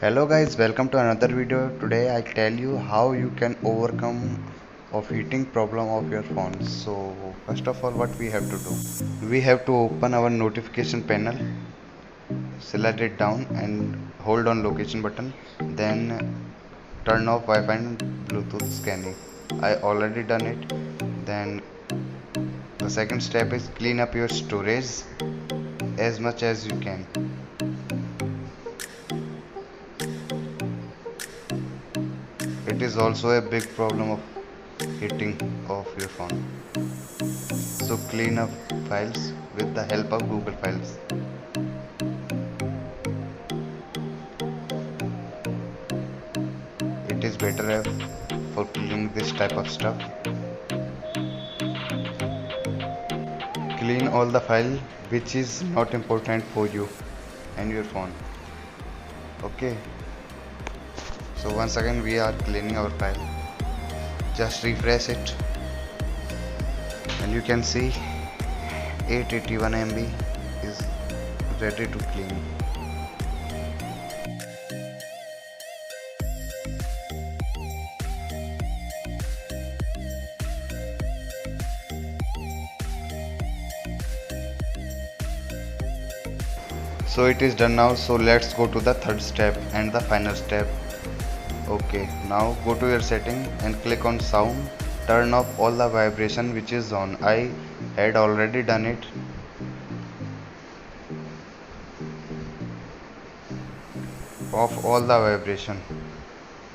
Hello guys, welcome to another video. Today I tell you how you can overcome of heating problem of your phone. So first of all, what we have to do, we have to open our notification panel, select it down and hold on location button, then turn off Wi-Fi and Bluetooth scanning. I already done it. Then the second step is clean up your storage as much as you can. It is also a big problem of heating of your phone. So clean up files with the help of Google Files. It is better for cleaning this type of stuff. Clean all the file which is not important for you and your phone. Okay. So once again we are cleaning our file. Just refresh it and you can see 881 MB is ready to clean. So it is done now, so let's go to the third step and the final step. Okay, now go to your setting and click on sound. Turn off all the vibration which is on. I had already done it. Off all the vibration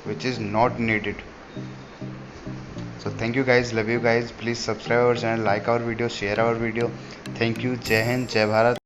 which is not needed. So thank you guys, love you guys. Please subscribe our channel, like our video, share our video. Thank you. Jai Hind, Jai Bharat.